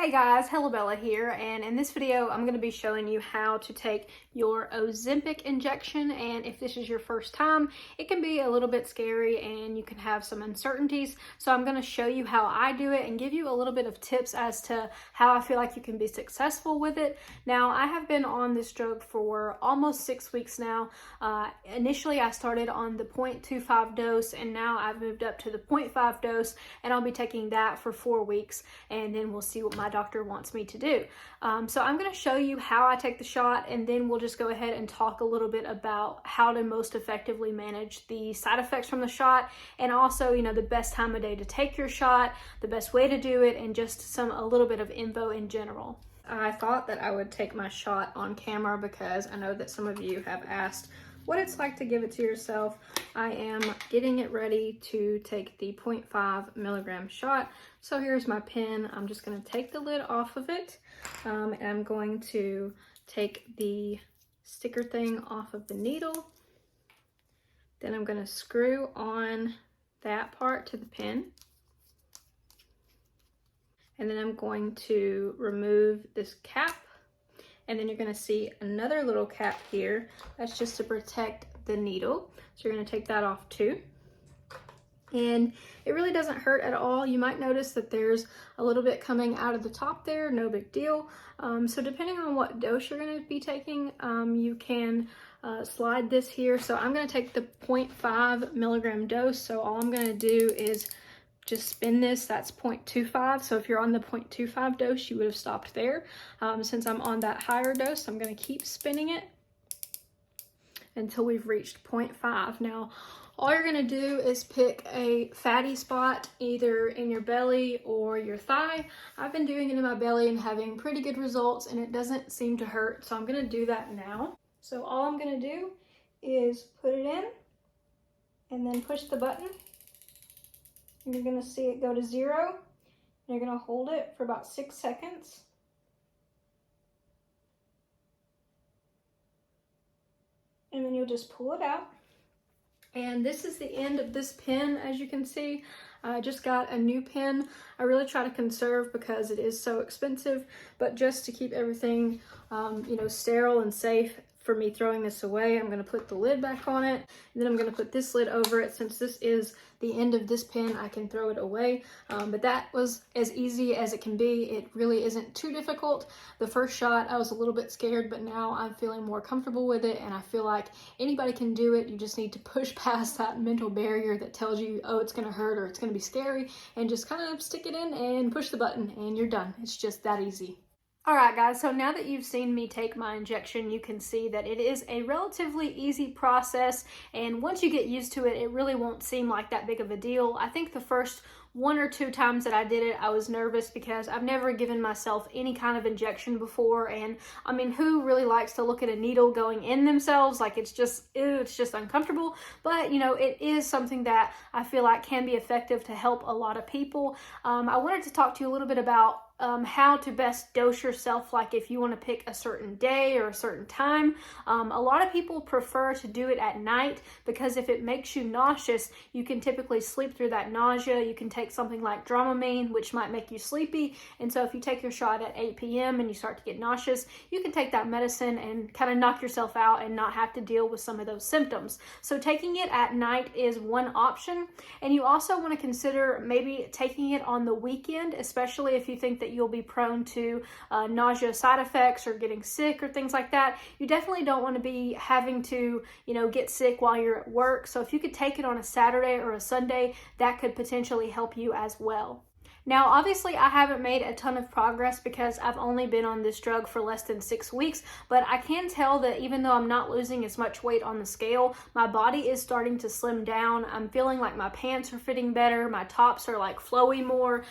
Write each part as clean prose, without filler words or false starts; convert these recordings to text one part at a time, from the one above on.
Hey guys, Bella here, and in this video I'm going to be showing you how to take your Ozempic injection. And if this is your first time, it can be a little bit scary and you can have some uncertainties. So I'm going to show you how I do it and give you a little bit of tips as to how I feel like you can be successful with it. Now, I have been on this drug for almost 6 weeks now. Initially I started on the 0.25 dose, and now I've moved up to the 0.5 dose, and I'll be taking that for 4 weeks, and then we'll see what my doctor wants me to do. So I'm going to show you how I take the shot, and then we'll just go ahead and talk a little bit about how to most effectively manage the side effects from the shot, and also, the best time of day to take your shot, the best way to do it, and just a little bit of info in general. I thought that I would take my shot on camera because I know that some of you have asked what it's like to give it to yourself. I am getting it ready to take the 0.5 milligram shot. So here's my pen. I'm just going to take the lid off of it, and I'm going to take the sticker thing off of the needle. Then I'm going to screw on that part to the pen. And then I'm going to remove this cap. And then you're going to see another little cap here. That's just to protect the needle. So you're going to take that off too. And it really doesn't hurt at all. You might notice that there's a little bit coming out of the top there, no big deal. So depending on what dose you're going to be taking, you can slide this here. So I'm going to take the 0.5 milligram dose. So all I'm going to do is just spin this. That's 0.25. So if you're on the 0.25 dose, you would have stopped there. Since I'm on that higher dose, I'm going to keep spinning it until we've reached 0.5. Now, all you're going to do is pick a fatty spot either in your belly or your thigh. I've been doing it in my belly and having pretty good results, and it doesn't seem to hurt. So I'm going to do that now. So all I'm going to do is put it in and then push the button. You're going to see it go to 0. You're going to hold it for about 6 seconds. And then you'll just pull it out. And this is the end of this pen. As you can see, I just got a new pen. I really try to conserve because it is so expensive, but just to keep everything, sterile and safe for me throwing this away, I'm going to put the lid back on it, and then I'm going to put this lid over it. Since this is the end of this pen, I can throw it away. But that was as easy as it can be. It really isn't too difficult. The first shot, I was a little bit scared, but now I'm feeling more comfortable with it, and I feel like anybody can do it. You just need to push past that mental barrier that tells you, oh, it's going to hurt or it's going to be scary, and just kind of stick it in and push the button, and you're done. It's just that easy. Alright guys, so now that you've seen me take my injection, you can see that it is a relatively easy process, and once you get used to it, it really won't seem like that big of a deal. I think the first 1 or 2 times that I did it, I was nervous because I've never given myself any kind of injection before, and I mean, who really likes to look at a needle going in themselves? Like, it's just, ew, it's just uncomfortable. But it is something that I feel like can be effective to help a lot of people. I wanted to talk to you a little bit about how to best dose yourself, like if you want to pick a certain day or a certain time. A lot of people prefer to do it at night because if it makes you nauseous, you can typically sleep through that nausea. You can take something like Dramamine, which might make you sleepy, and so if you take your shot at 8 p.m. and you start to get nauseous, you can take that medicine and kind of knock yourself out and not have to deal with some of those symptoms. So taking it at night is one option, and you also want to consider maybe taking it on the weekend, especially if you think that you'll be prone to nausea side effects or getting sick or things like that. You definitely don't want to be having to, get sick while you're at work. So if you could take it on a Saturday or a Sunday, that could potentially help you as well. Now, obviously, I haven't made a ton of progress because I've only been on this drug for less than 6 weeks, but I can tell that even though I'm not losing as much weight on the scale, my body is starting to slim down. I'm feeling like my pants are fitting better. My tops are like flowy more.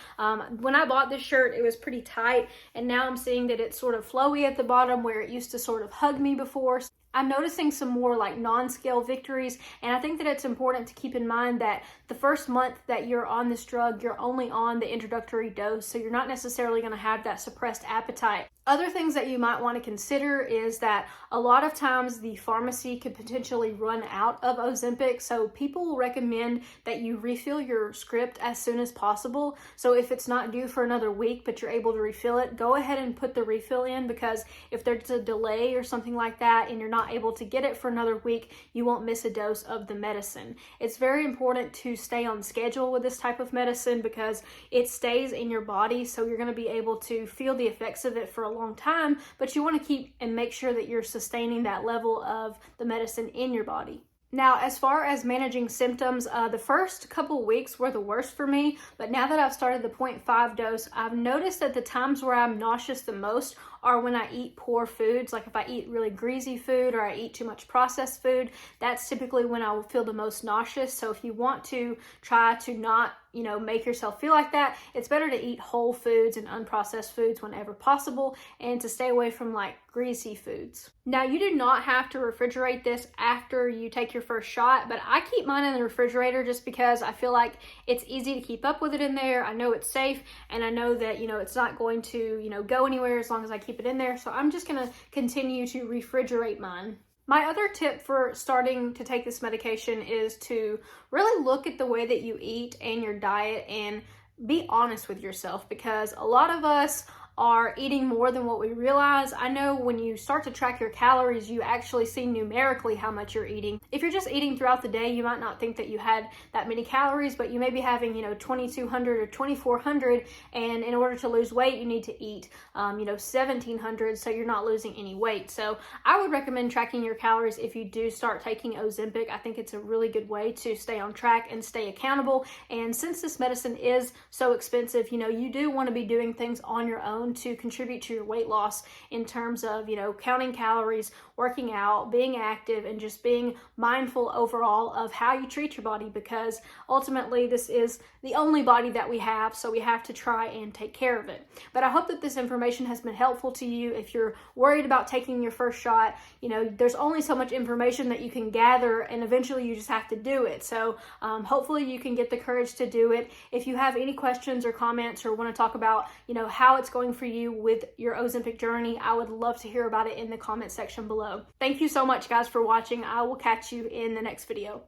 When I bought this shirt, it was pretty tight, and now I'm seeing that it's sort of flowy at the bottom where it used to sort of hug me before. I'm noticing some more like non-scale victories, and I think that it's important to keep in mind that the first month that you're on this drug, you're only on the introductory dose, so you're not necessarily going to have that suppressed appetite. Other things that you might want to consider is that a lot of times the pharmacy could potentially run out of Ozempic, so people will recommend that you refill your script as soon as possible. So if it's not due for another week but you're able to refill it, go ahead and put the refill in, because if there's a delay or something like that and you're not able to get it for another week, you won't miss a dose of the medicine. It's very important to stay on schedule with this type of medicine because it stays in your body, so you're going to be able to feel the effects of it for a long time, but you want to keep and make sure that you're sustaining that level of the medicine in your body. Now, as far as managing symptoms, the first couple weeks were the worst for me, but now that I've started the 0.5 dose, I've noticed that the times where I'm nauseous the most are when I eat poor foods. Like if I eat really greasy food or I eat too much processed food, that's typically when I will feel the most nauseous. So if you want to try to not, make yourself feel like that, it's better to eat whole foods and unprocessed foods whenever possible, and to stay away from like greasy foods. Now, you do not have to refrigerate this after you take your first shot, but I keep mine in the refrigerator just because I feel like it's easy to keep up with it in there. I know it's safe, and I know that, it's not going to, go anywhere as long as I keep it in there. So I'm just going to continue to refrigerate mine. My other tip for starting to take this medication is to really look at the way that you eat and your diet and be honest with yourself, because a lot of us are eating more than what we realize. I know when you start to track your calories, you actually see numerically how much you're eating. If you're just eating throughout the day, you might not think that you had that many calories, but you may be having, 2,200 or 2,400, and in order to lose weight, you need to eat, 1,700, so you're not losing any weight. So I would recommend tracking your calories if you do start taking Ozempic. I think it's a really good way to stay on track and stay accountable. And since this medicine is so expensive, you do want to be doing things on your own to contribute to your weight loss in terms of, counting calories, working out, being active, and just being mindful overall of how you treat your body, because ultimately this is the only body that we have, so we have to try and take care of it. But I hope that this information has been helpful to you. If you're worried about taking your first shot, there's only so much information that you can gather, and eventually you just have to do it. So hopefully you can get the courage to do it. If you have any questions or comments or want to talk about, how it's going for you with your Ozempic journey, I would love to hear about it in the comment section below. Thank you so much, guys, for watching. I will catch you in the next video.